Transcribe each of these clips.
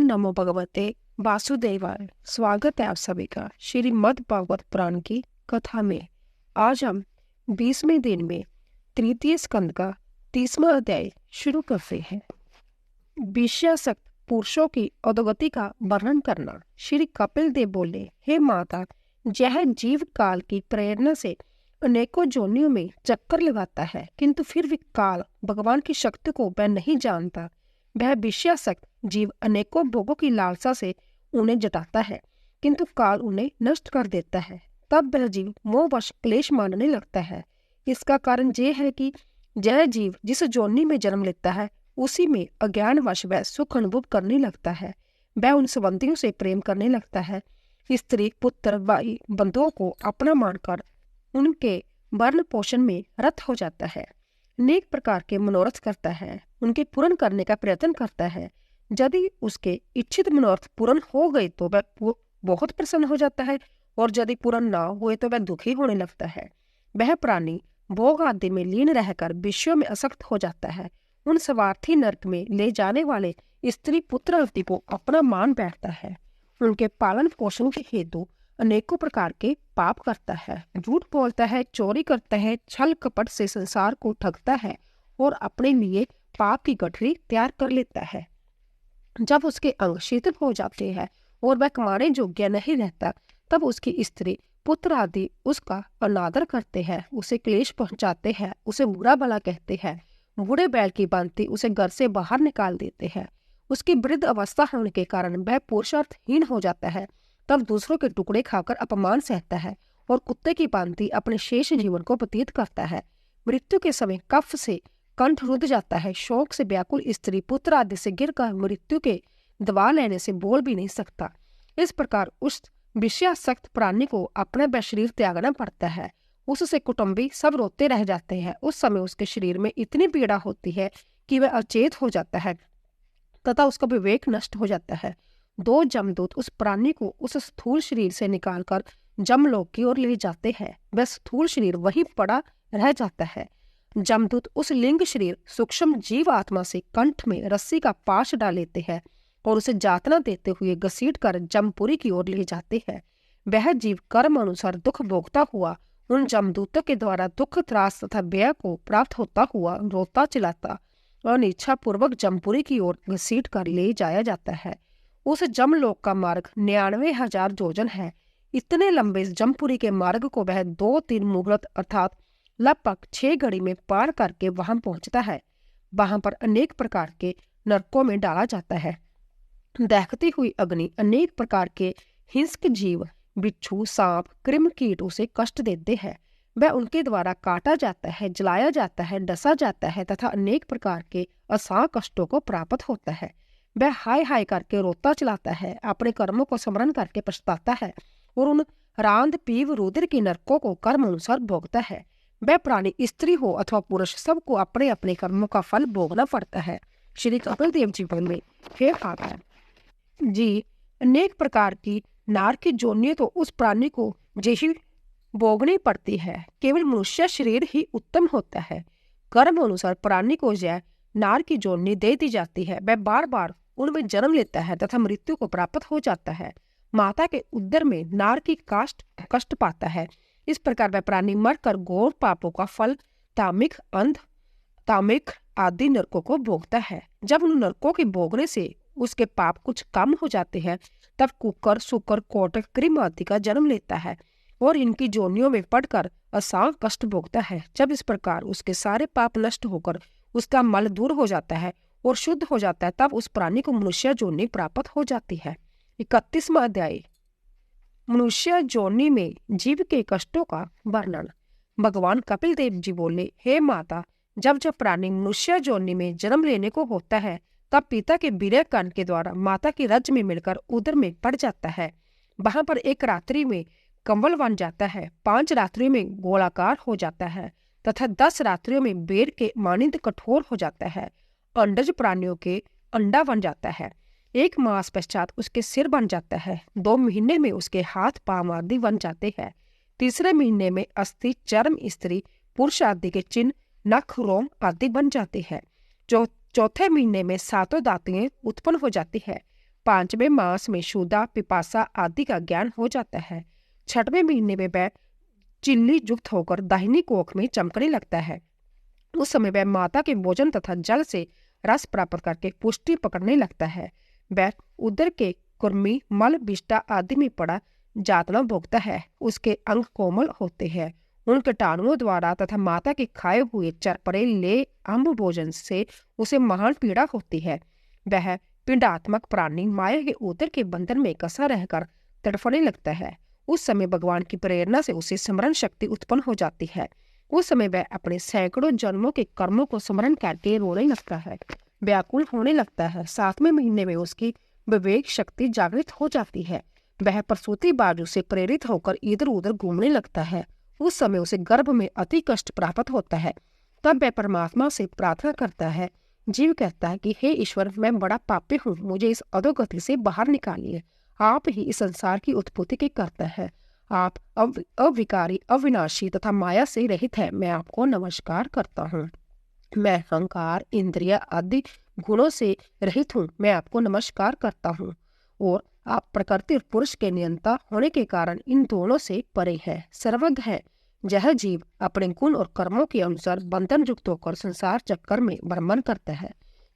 नमो भगवते वासुदेवाय। स्वागत है आप सभी का श्रीमद् भागवत पुराण की कथा में। आज हम 20वें दिन में तृतीय स्कंद का 30वां अध्याय शुरू करते हैं। विषयासक्त पुरुषों की अधोगति का वर्णन करना। श्री कपिल देव बोले, हे माता, यह जीव काल की प्रेरणा से अनेकों जोनियों में चक्कर लगाता है, किंतु फिर भी काल भगवान की शक्ति को वह नहीं जानता। वह विषयासक्त जीव अनेकों भोगों की लालसा से उन्हें जताता है, किंतु काल उन्हें नष्ट कर देता है। तब वह जीव मोहवश क्लेश मानने लगता है। इसका कारण यह है कि यह जीव जिस जोनि में जन्म लेता है, उसी में अज्ञानवश वह सुख अनुभव करने लगता है। वह उन संबंधियों से प्रेम करने लगता है। स्त्री, पुत्र, भाई, बंधुओं को अपना मानकर उनके वर्ण पोषण में रत हो जाता है। अनेक प्रकार के मनोरथ करता है, उनके पूर्ण करने का प्रयत्न करता है। यदि उसके इच्छित मनोरथ पूर्ण हो गए तो वह बहुत प्रसन्न हो जाता है, और यदि पूर्ण ना हुए तो वह दुखी होने लगता है। वह प्राणी भोग आदि में लीन रहकर विषयों में आसक्त हो जाता है। उन स्वार्थी नरक में ले जाने वाले स्त्री पुत्र आदि को अपना मान बैठता है। उनके पालन पोषण के हेतु अनेकों प्रकार के पाप करता है, झूठ बोलता है, चोरी करता है, छल कपट से संसार को ठगता है और अपने लिए पाप की गठरी तैयार कर लेता है। जब उसके अंग शिथिल हो जाते हैं और वह कमाने योग्य नहीं रहता, तब उसकी स्त्री पुत्र आदि उसका अनादर करते हैं, उसे क्लेश पहुंचाते हैं, उसे बुरा भला कहते हैं, बूढ़े बैल की भांति उसे घर से बाहर निकाल देते हैं। उसकी वृद्ध अवस्था होने के कारण वह पुरुषार्थहीन हो जाता है। तब दूसरों के टुकड़े खाकर अपमान सहता है और कुत्ते की भांति अपने शेष जीवन को व्यतीत करता है। मृत्यु के समय कफ से कंठ रुंध जाता है। शोक से व्याकुल स्त्री पुत्र आदि से गिरकर मृत्यु के दबा लेने से बोल भी नहीं सकता। इस प्रकार उस विषयासक्त प्राणी को अपना वह शरीर त्यागना पड़ता है। उससे कुटुंबी सब रोते रह जाते हैं। उस समय उसके शरीर में इतनी पीड़ा होती है कि वह अचेत हो जाता है तथा उसका विवेक नष्ट हो जाता है। 2 जमदूत उस प्राणी को उस स्थूल शरीर से निकालकर जमलोक की ओर ले जाते हैं। वह स्थूल शरीर वहीं पड़ा रह जाता है। जमदूत उस लिंग शरीर सूक्ष्म जीव आत्मा से कंठ में रस्सी का पाश डाल लेते हैं और उसे यातना देते हुए घसीट कर जमपुरी की ओर ले जाते हैं। वह जीव कर्म अनुसार दुख भोगता हुआ उन जमदूतों के द्वारा दुख, त्रास तथा व्यय को प्राप्त होता हुआ रोता चिल्लाता और इच्छा पूर्वक जमपुरी की ओर घसीट कर ले जाया जाता है। उस जमलोक का मार्ग 99,000 योजन है। इतने लंबे जमपुरी के मार्ग को वह 2-3 मुहूर्त अर्थात लगभग 6 घड़ी में पार करके वहां पहुंचता है। वहां पर अनेक प्रकार के नरकों में डाला जाता है। दहकती हुई अग्नि, अनेक प्रकार के हिंसक जीव, बिच्छू, सांप, कृमि कीट उसे कष्ट देते हैं। वह उनके द्वारा काटा जाता है, जलाया जाता है, डसा जाता है तथा अनेक प्रकार के असाह कष्टों को प्राप्त होता है। वह हाय हाय करके रोता चलाता है, अपने कर्मों को स्मरण करके पछताता है और उन रांद, पीव, रुधिर के नरकों को कर्म अनुसार भोगता है। वह प्राणी स्त्री हो अथवा पुरुष, सबको अपने अपने कर्मों का फल भोगना पड़ता है। श्री कपिल देव जी बोले, हे माता जी, अनेक प्रकार की नार की जोनियां तो उस प्राणी को यही भोगनी पड़ती है। केवल मनुष्य शरीर ही उत्तम होता है। कर्म अनुसार प्राणी को यह नार की जोनी दे दी जाती है। वह बार बार उनमें जन्म लेता है तथा मृत्यु को प्राप्त हो जाता है। माता के उदर में नार की कष्ट पाता है। इस प्रकार वह प्राणी मरकर घोर पापों का फल तामिक, अंध, तामिक आदि नरकों को भोगता है। जब उन नरकों के भोगने से उसके पाप कुछ कम हो जाते हैं, तब कुकर, सुकर, कोटक, कृमि आदि का जन्म लेता है और इनकी जोनियों में पड़कर असांग कष्ट भोगता है। जब इस प्रकार उसके सारे पाप नष्ट होकर उसका मल दूर हो जाता है और शुद्ध हो जाता है, तब उस प्राणी को मनुष्य जोनि प्राप्त हो जाती है। 31वां अध्याय, मनुष्य जोनि में जीव के कष्टों का वर्णन। भगवान कपिल देव जी बोले, हे माता, जब जब प्राणी मनुष्य जोनि में जन्म लेने को होता है, तब पिता के वीर्य कण के द्वारा माता की रज में मिलकर उदर में पड़ जाता है। वहां पर एक रात्रि में कंवल बन जाता है, 5 रात्रियों में गोलाकार हो जाता है तथा 10 रात्रियों में बेर के मानिंद कठोर हो जाता है। अंडज प्राणियों के अंडा बन जाता है। 1 मास पश्चात उसके सिर बन जाता है। 2 महीने में उसके हाथ, पांव आदि बन जाते हैं। 3रे महीने में अस्थि, चर्म, स्त्री पुरुष आदि के चिन्ह, नख, रोम आदि बन जाते हैं। जो 4थे महीने में 7 दांतें उत्पन्न हो जाती है। 5वें मास में क्षुधा, पिपासा आदि का ज्ञान हो जाता है। 6वें महीने में वह चिल्ली युक्त होकर दाहिनी कोख में चमकने लगता है। उस समय वह माता के भोजन तथा जल से रस प्राप्त करके पुष्टि पकड़ने लगता है। वह उदर के कुर्मी, मल, विष्टा आदि में पड़ा यातना भोगता है। उसके अंग कोमल होते हैं। उन कीटाणुओं द्वारा तथा माता के खाए हुए चरपरे ले अम्ब भोजन से उसे महान पीड़ा होती है। वह पिंडात्मक प्राणी माया के उदर के बंधन में कसा रहकर तड़फने लगता है। उस समय भगवान की प्रेरणा से उसे स्मरण शक्ति उत्पन्न हो जाती है। उस समय वह अपने सैकड़ों जन्मों के कर्मों को स्मरण करके रोने लगता है, व्याकुल होने लगता है। 7वें महीने में उसकी विवेक शक्ति जागृत हो जाती है। वह प्रसूति बाजू से प्रेरित होकर इधर उधर घूमने लगता है। उस समय उसे गर्भ में अति कष्ट प्राप्त होता है। तब वह परमात्मा से प्रार्थना करता है। जीव कहता है कि हे ईश्वर, मैं बड़ा पापी हूँ, मुझे इस अधोगति से बाहर निकालिए। आप ही इस संसार की उत्पत्ति के कर्ता है। आप अविकारी, अविनाशी तथा माया से रहित है। मैं आपको नमस्कार करता हूँ। मैं अहंकार, इंद्रिय आदि गुणों से रहित हूँ। मैं आपको नमस्कार करता हूँ। और आप प्रकृति और पुरुष के नियंता होने के कारण इन दोनों से परे है, सर्वज्ञ है। यह जीव अपने गुण और कर्मों के अनुसार बंधन युक्त होकर संसार चक्कर में भ्रमण करता है,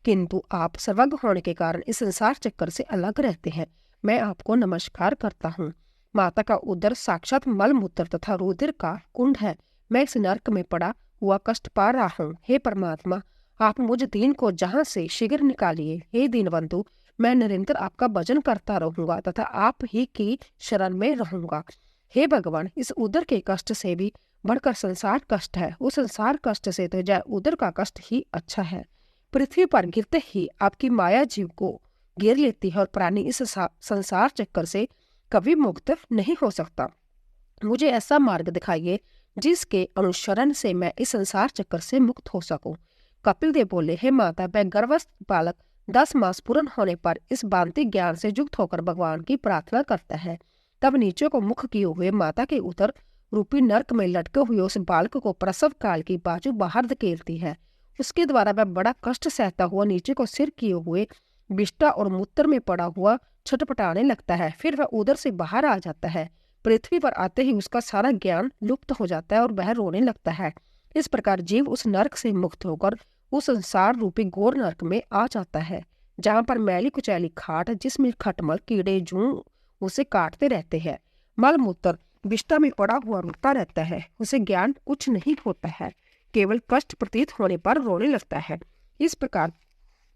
किंतु आप सर्वज्ञ होने के कारण इस संसार चक्कर से अलग रहते हैं। मैं आपको नमस्कार करता हूँ। माता का उदर साक्षात मल मूत्र तथा रुधिर का कुंड है। मैं इस नरक में पड़ा हुआ कष्ट पा रहा हूँ। हे परमात्मा, आप मुझ दीन को जहाँ से शीघ्र निकालिए। हे दीनबंधु, मैं निरंतर आपका भजन करता रहूंगा तथा आप ही की शरण में रहूंगा। हे भगवान, इस उदर के कष्ट से भी बढ़कर संसार कष्ट है। उस संसार कष्ट से तो जय उदर का कष्ट ही अच्छा है। पृथ्वी पर गिरते ही आपकी माया जीव को घेर लेती है और प्राणी इस संसार चक्कर से कभी मुक्त नहीं हो सकता। मुझे ऐसा मार्ग दिखाइए जिसके अनुसरण से मैं इस संसार चक्कर से मुक्त हो सकूं। कपिल देव बोले, हे माता, वह गर्भस्थ बालक 10 मास पूर्ण होने पर इस भांति ज्ञान से युक्त होकर भगवान की प्रार्थना करता है। तब नीचे को मुख किए हुए माता के उदर रूपी नरक में लटके हुए उस बालक को प्रसव काल की बाजू बाहर धकेलती है। उसके द्वारा वह बड़ा कष्ट सहता हुआ नीचे को सिर किए हुए विष्टा और मूत्र में पड़ा हुआ छटपटाने लगता है। फिर वह उदर से बाहर आ जाता है। पृथ्वी पर आते ही उसका सारा ज्ञान लुप्त हो जाता है और वह रोने लगता है। इस प्रकार जीव उस नरक से मुक्त होकर उस संसार रूपी घोर नरक में आ जाता है, जहाँ पर मैली कुचैली खाट, जिसमें खटमल, कीड़े, जू उसे काटते रहते हैं। मल मूत्र विष्टा में पड़ा हुआ रोता रहता है। उसे ज्ञान कुछ नहीं होता है, केवल कष्ट प्रतीत होने पर रोने लगता है। इस प्रकार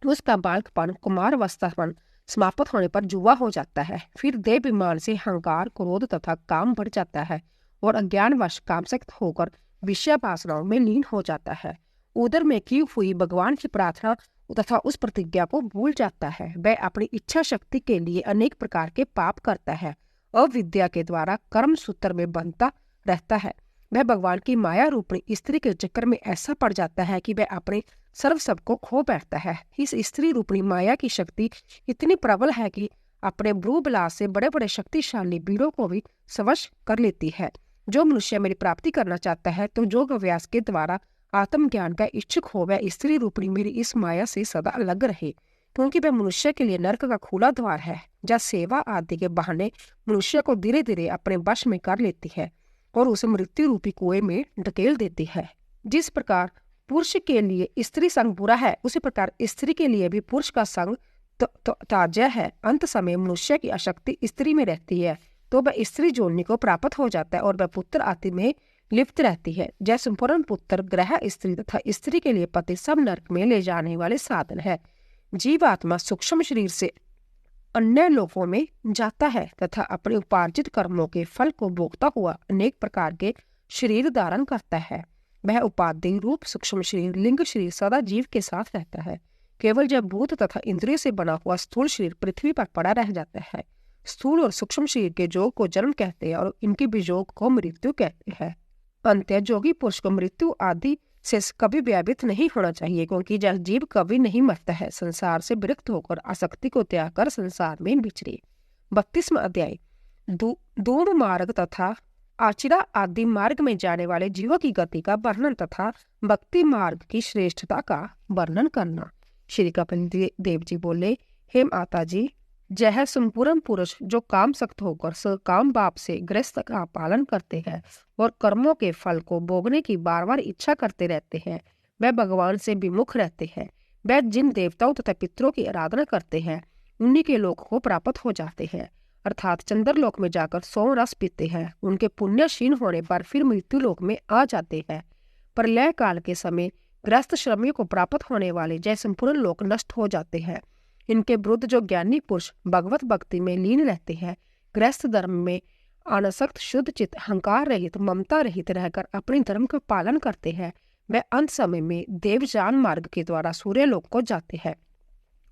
उसका बालकपन, कुमारावस्थापन समाप्त होने पर जुआ हो जाता है। फिर देह विमान से अहंकार, क्रोध तथा काम बढ़ जाता है और अज्ञानवश कामसक्त होकर विषय वासनाओं में लीन हो जाता है। उदर में की हुई भगवान की प्रार्थना तथा उस प्रतिज्ञा को भूल जाता है। वह अपनी इच्छा शक्ति के लिए अनेक प्रकार के पाप करता है। अविद्या के द्वारा कर्म सूत्र में बंधता रहता है। वह भगवान की माया रूपी स्त्री के चक्कर में ऐसा पड़ जाता है कि वह अपने सर्वस्व को खो बैठता है। इस स्त्री रूपी माया की शक्ति इतनी प्रबल है कि अपने भ्रू विलास से बड़े बड़े शक्तिशाली वीरों को भी वश कर लेती है। जो मनुष्य मेरी प्राप्ति करना चाहता है तो योग अभ्यास के द्वारा आत्मज्ञान का इच्छुक हो, वह स्त्री रूपी मेरी इस माया से सदा अलग रहे, क्योंकि वह मनुष्य के लिए नरक का खुला द्वार है, जहाँ सेवा आदि के बहाने मनुष्य को धीरे धीरे अपने वश में कर लेती है और उसे मृत्यु रूपी कुएं में ढकेल देती है। जिस प्रकार पुरुष के लिए स्त्री संग बुरा है, उसी प्रकार स्त्री के लिए भी पुरुष का संग ताज्य है। अंत समय मनुष्य की आसक्ति स्त्री में रहती है तो वह स्त्री जोड़ने को प्राप्त हो जाता है और वह पुत्र आदि में लिप्त रहती है। जैसे संपूर्ण पुत्र, ग्रह, स्त्री तथा स्त्री के लिए पति सब नरक में ले जाने वाले साधन है। जीवात्मा सूक्ष्म शरीर से अन्य लोकों में जाता है तथा अपने उपार्जित कर्मों के फल को भोगता हुआ अनेक प्रकार के शरीर धारण करता है। वह उपाधि रूप सूक्ष्म शरीर, लिंग शरीर सदा जीव के साथ रहता है। केवल जब भूत तथा इंद्रिय से बना हुआ स्थूल शरीर पृथ्वी पर पड़ा रह जाता है। स्थूल और सूक्ष्म शरीर के जोग को जन्म कहते हैं और इनके वियोग को मृत्यु कहते हैं। अंत्य जोगी पुरुष को मृत्यु आदि से कभी व्यापित नहीं होना चाहिए, क्योंकि जब जीव कभी नहीं मरता है, संसार से विरक्त होकर आसक्ति को त्याग कर संसार में विचरे। 32वां अध्याय धूम मार्ग तथा आचिरा आदि मार्ग में जाने वाले जीवों की गति का वर्णन तथा भक्ति मार्ग की श्रेष्ठता का वर्णन करना। श्री कपिल देव जी बोले, हे माता जी, यह संपूर्ण पुरुष जो काम सक्त होकर सकाम भाव से गृहस्थ का पालन करते हैं और कर्मों के फल को भोगने की बार बार इच्छा करते रहते हैं, वह भगवान से विमुख रहते हैं। वह जिन देवताओं तथा पितरों की आराधना करते हैं उन्हीं के लोक को प्राप्त हो जाते हैं, अर्थात चंद्रलोक में जाकर सौ रस पीते हैं। उनके पुण्य क्षीण होने पर फिर मृत्यु लोक में आ जाते हैं। प्रलय काल के समय गृहस्थ श्रमियों को प्राप्त होने वाले जय संपूर्ण लोक नष्ट हो जाते हैं। इनके विरुद्ध जो ज्ञानी पुरुष भगवत भक्ति में लीन रहते हैं, गृहस्थ धर्म में अनासक्त, शुद्ध चित्त, अहंकार रहित, ममता रहित रहकर अपने धर्म का पालन करते हैं, वह अंत समय में देवजान मार्ग के द्वारा सूर्य लोक को जाते हैं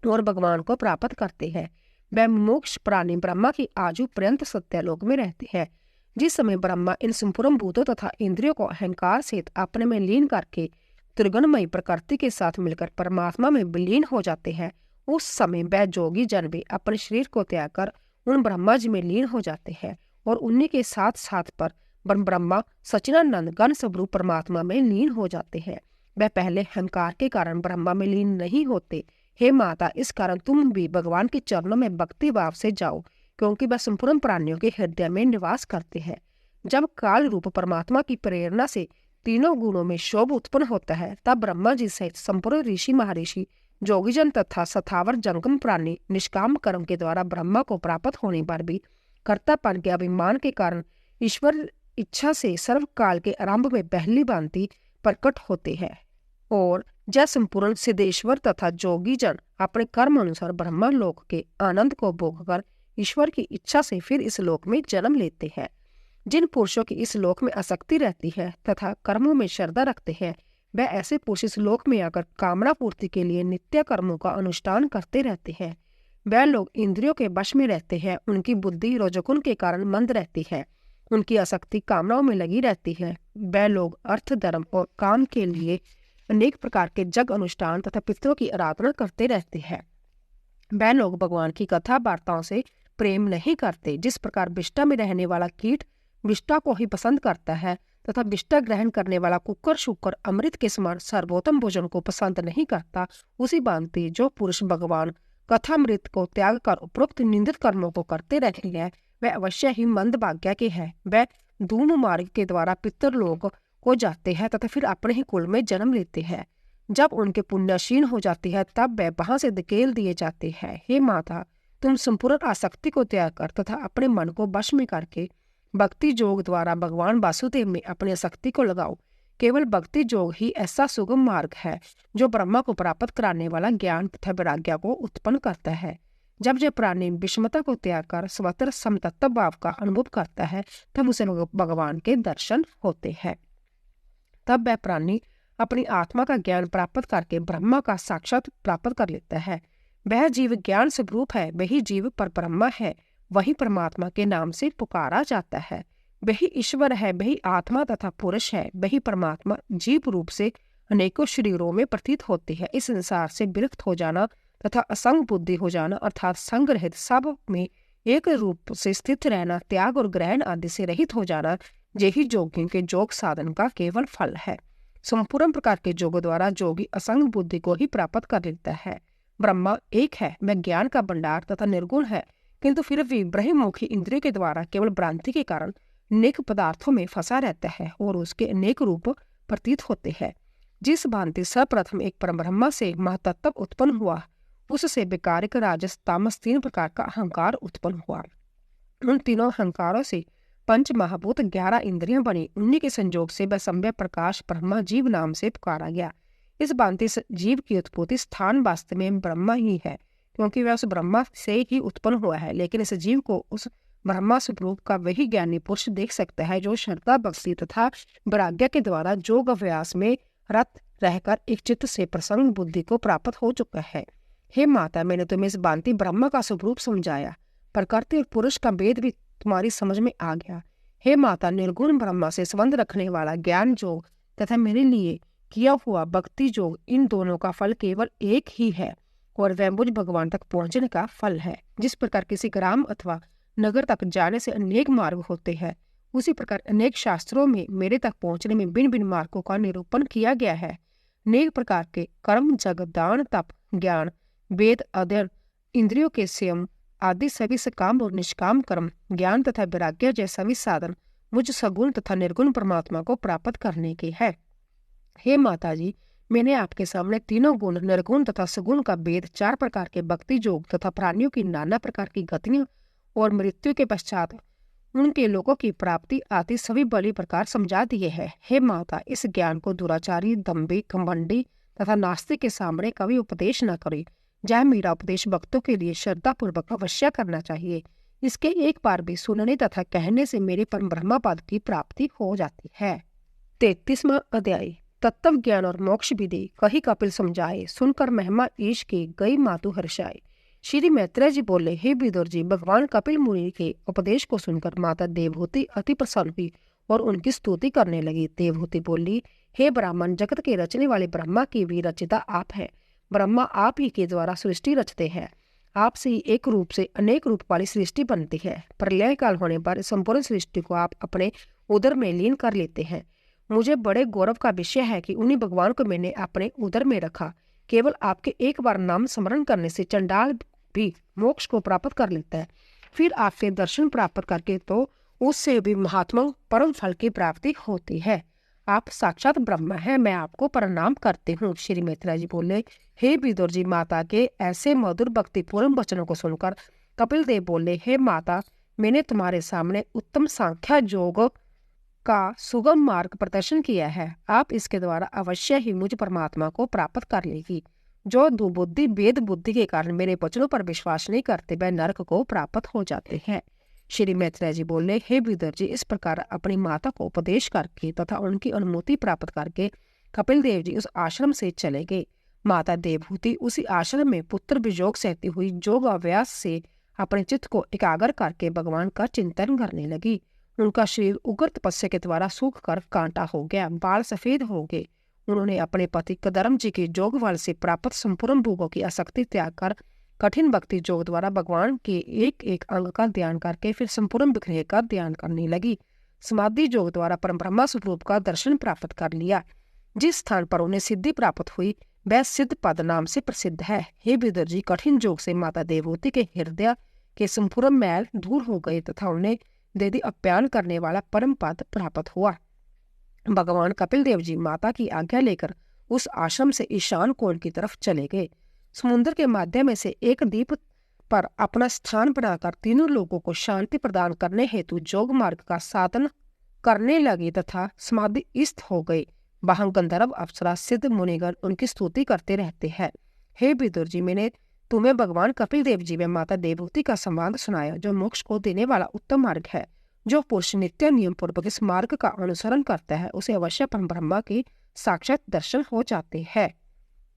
और भगवान को प्राप्त करते हैं। वह मोक्ष प्राणी ब्रह्मा की आयु पर्यंत सत्यलोक में रहते हैं। जिस समय ब्रह्मा इन संपूर्ण भूतों तथा इंद्रियों को अहंकार सहित अपने में लीन करके त्रिगुणमयी प्रकृति के साथ मिलकर परमात्मा में विलीन हो जाते हैं, उस समय वह जोगी जन भी अपने शरीर को त्याग कर उन ब्रह्मा जी में लीन हो जाते हैं और उन्हीं के साथ साथ पर ब्रह्मा सच्चिदानंद घन स्वरूप परमात्मा में लीन हो जाते हैं। वह पहले अहंकार के कारण ब्रह्मा में लीन नहीं होते। हे माता, इस कारण तुम भी भगवान के चरणों में भक्ति भाव से जाओ, क्योंकि वह संपूर्ण प्राणियों के हृदय में निवास करते हैं। जब काल रूप परमात्मा की प्रेरणा से तीनों गुणों में शोभ उत्पन्न होता है, तब ब्रह्मा जी सहित संपूर्ण ऋषि, महर्षि, जोगीजन तथा सथावर जंगम प्राणी निष्काम कर्म के द्वारा ब्रह्मा को प्राप्त होने पर भी कर्तापन के अभिमान के कारण ईश्वर इच्छा से सर्वकाल के आरंभ में पहली भांति प्रकट होते हैं और जय संपूर्ण सिद्धेश्वर तथा जोगी जन अपने कर्म अनुसार ब्रह्मा लोक के आनंद को भोगकर ईश्वर की इच्छा से फिर इस लोक में जन्म लेते हैं। जिन पुरुषों की इस लोक में आसक्ति रहती है तथा कर्मों में श्रद्धा रखते हैं, वह ऐसे पुरुष इस लोक में आकर कामना पूर्ति के लिए नित्य कर्मों का अनुष्ठान करते रहते हैं। वह लोग इंद्रियों के वश में रहते हैं। उनकी बुद्धि रजोगुण के कारण मंद रहती है। उनकी आसक्ति कामनाओं में लगी रहती है। वह लोग अर्थ, धर्म और काम के लिए अनेक प्रकार के जग अनुष्ठान तथा पितरों की आराधना करते रहते हैं। वह लोग भगवान की कथा वार्ताओं से प्रेम नहीं करते। जिस प्रकार विष्ठा में रहने वाला कीट विष्ठा को ही पसंद करता है तथा विष्ठा ग्रहण करने वाला कुकर शुकर अमृत के समान सर्वोत्तम भोजन को पसंद नहीं करता, उसी भांति जो पुरुष भगवान कथामृत को त्याग कर उपरोक्त निंदित कर्मों को करते रहते हैं, वह अवश्य ही मंदभाग्य के है। वह धूम मार्ग के द्वारा पितरलोक को जाते हैं तथा फिर अपने ही कुल में जन्म लेते हैं। जब उनके पुण्य क्षीण हो जाती है, तब वह वहां से धकेल दिए जाते हैं। हे माता, तुम संपूर्ण आसक्ति को त्याग कर तथा अपने मन को वश में करके भक्ति जोग द्वारा भगवान वासुदेव में अपनी आसक्ति को लगाओ। केवल भक्ति जोग ही ऐसा सुगम मार्ग है जो ब्रह्मा को प्राप्त कराने वाला ज्ञान तथा वैराग्य को उत्पन्न करता है। जब यह प्राणी विषमता को त्याग कर स्वतंत्र समतत्व भाव का अनुभव करता है, तब उसे भगवान के दर्शन होते हैं। तब वह प्राणी अपनी आत्मा का ज्ञान प्राप्त करके ब्रह्मा का साक्षात प्राप्त कर लेता है। वह जीव ज्ञान स्वरूप है, वही जीव पर ब्रह्मा है, वही परमात्मा के नाम से पुकारा जाता है। वही ईश्वर है, वही आत्मा तथा पुरुष है। वही परमात्मा जीव रूप से अनेकों शरीरों में प्रतीत होते हैं। इस संसार से विरक्त हो जाना तथा असंग बुद्धि हो जाना अर्थात संग रहित, सब में एक रूप से स्थित रहना, त्याग और ग्रहण आदि से रहित हो जाना, यही जोगियों के योग साधन का केवल फल है। संपूर्ण प्रकार के योगों द्वारा जोगी असंग बुद्धि को ही प्राप्त कर लेता है। ब्रह्मा एक है, वह ज्ञान का भंडार तथा निर्गुण है, किंतु फिर भी ब्रह्ममुखी इंद्रियों के द्वारा केवल भ्रांति के कारण अनेक पदार्थों में फंसा रहता है और उसके अनेक रूप प्रतीत होते हैं। जिस भांति सर्वप्रथम एक परब्रह्मा से महतत्व उत्पन्न हुआ, उससे विकारिक, राजस, तामस 3 प्रकार का अहंकार उत्पन्न हुआ। उन तीनों अहंकारों से पंच महाभूत 11 इंद्रियां बनी। उन्हीं के संयोग से वह सम्य प्रकाश ब्रह्मा जीव नाम से पुकारा गया। इस भांति जीव की उत्पत्ति स्थान वास्तव में ब्रह्मा ही है, क्योंकि वह उस ब्रह्मा से ही उत्पन्न हुआ है। लेकिन इस जीव को उस ब्रह्मा स्वरूप का वही ज्ञानी पुरुष देख सकता है जो श्रद्धा, भक्ति तथा वैराग्य के द्वारा योग अभ्यास में रत रहकर एक चित्त से प्रसन्न बुद्धि को प्राप्त हो चुका है। हे माता, मैंने तुम्हें इस भांति ब्रह्मा का स्वरूप समझाया, प्रकृति और पुरुष का भेद भी तुम्हारी समझ में आ गया। हे माता, निर्गुण ब्रह्मा से संबंध रखने वाला ज्ञान योग तथा मेरे लिए किया हुआ भक्ति योग, इन दोनों का फल केवल एक ही है और वह मुझ भगवान तक पहुंचने का फल है। जिस प्रकार किसी ग्राम अथवा नगर तक जाने से अनेक मार्ग होते हैं, उसी प्रकार अनेक शास्त्रों में मेरे तक पहुंचने में भिन्न भिन्न मार्गों का निरूपण किया गया है। अनेक प्रकार के कर्म, जग, दान, तप, ज्ञान, वेद अध्ययन, इंद्रियों के संयम आदि सभी सकाम और निष्काम कर्म, ज्ञान तथा वैराग्य जैसा भी साधन मुझ सगुण तथा निर्गुण परमात्मा को प्राप्त करने के है। हे माता जी, मैंने आपके सामने तीनों गुण निर्गुण तथा सगुण का भेद, 4 प्रकार के भक्ति योग तथा प्राणियों की नाना प्रकार की गतियां और मृत्यु के पश्चात उनके लोगों की प्राप्ति आदि सभी बड़ी प्रकार समझा दिए हैं। हे माता, इस ज्ञान को दुराचारी, दम्भी, घमंडी तथा नास्तिक के सामने कभी उपदेश न करे। जह मेरा उपदेश भक्तों के लिए श्रद्धा पूर्वक अवश्य करना चाहिए। इसके एक बार भी सुनने तथा कहने से मेरे परम ब्रह्म पद की प्राप्ति हो जाती है। 33वां अध्याय। तत्व ज्ञान और मोक्ष विधि कही कपिल समझाए, सुनकर महिमा ईश की गई मातु हर्षाए। श्री मैत्रेय जी बोले, हे विदुर जी, भगवान कपिल मुनि के उपदेश को सुनकर माता देवहूति अति प्रसन्न हुई और उनकी स्तुति करने लगी। देवहूति बोली, हे ब्राह्मण, जगत के रचने वाले ब्रह्मा की भी रचिता आप है। ब्रह्मा आप ही के द्वारा सृष्टि रचते हैं। आपसे ही एक रूप से अनेक रूप वाली सृष्टि बनती है। प्रलय काल होने पर संपूर्ण सृष्टि को आप अपने उदर में लीन कर लेते हैं। मुझे बड़े गौरव का विषय है कि उन्हीं भगवान को मैंने अपने उदर में रखा। केवल आपके एक बार नाम स्मरण करने से चंडाल भी मोक्ष को प्राप्त कर लेता है। फिर आपके दर्शन प्राप्त करके तो उससे भी महात्मा परम फल की प्राप्ति होती है। आप साक्षात ब्रह्म हैं, मैं आपको प्रणाम करते हूँ। श्री मैत्रेय जी बोले, हे विदुर जी, माता के ऐसे मधुर भक्तिपूर्ण वचनों को सुनकर कपिल देव बोले, हे माता, मैंने तुम्हारे सामने उत्तम सांख्य योग का सुगम मार्ग प्रदर्शन किया है। आप इसके द्वारा अवश्य ही मुझ परमात्मा को प्राप्त कर लेगी। जो दुबुद्धि वेद बुद्धि के कारण मेरे वचनों पर विश्वास नहीं करते, वह नरक को प्राप्त हो जाते हैं। श्री मैत्रेय जी बोले, हे विदुर जी, इस प्रकार अपनी माता को उपदेश करके तथा उनकी अनुमति प्राप्त करके कपिल देव जी उस आश्रम से चले गए। माता देवहूति उसी आश्रम में पुत्र वियोग सहती हुई योग अभ्यास से अपने चित्त को एकाग्र करके भगवान का चिंतन करने लगी। उनका शरीर उग्र तपस्या के द्वारा सूख कर कांटा हो गया, बाल सफेद हो गए। उन्होंने अपने पति कदरम जी के योग बल से प्राप्त संपूर्ण भोगों की आसक्ति त्याग कर कठिन भक्ति योग द्वारा भगवान के एक एक अंग का ध्यान करके फिर संपूर्ण विग्रह का ध्यान करने लगी। समाधि योग द्वारा परम ब्रह्म स्वरूप का दर्शन प्राप्त कर लिया। जिस स्थान पर उन्हें सिद्धि प्राप्त हुई वह सिद्ध पद नाम से प्रसिद्ध है। हे विदुर जी, कठिन योग से माता देवहूति के हृदय के संपूर्ण मैल दूर हो गए तथा उन्हें देदी अप्यान करने वाला परम पद प्राप्त हुआ। भगवान कपिल देव जी माता की आज्ञा लेकर उस आश्रम से ईशान कोण की तरफ चले गए। समुद्र के माध्यम से एक द्वीप पर अपना स्थान बनाकर तीनों लोगों को शांति प्रदान करने हेतु योग मार्ग का साधन करने लगे तथा समाधिस्थ हो गए। वहां गंधर्व, अप्सरा, सिद्ध मुनिगण उनकी स्तुति करते रहते हैं। हे विदुर जी, मैंने तुम्हें भगवान कपिल देव जी व माता देवहूति का संवाद सुनाया, जो मोक्ष को देने वाला उत्तम मार्ग है। जो पुरुष नित्य नियम पूर्वक इस मार्ग का अनुसरण करता है, उसे अवश्य परम ब्रह्मा के साक्षात दर्शन हो जाते हैं।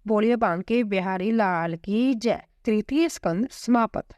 बोलिए बांके बिहारी लाल की जय। तृतीय स्कंद समाप्त।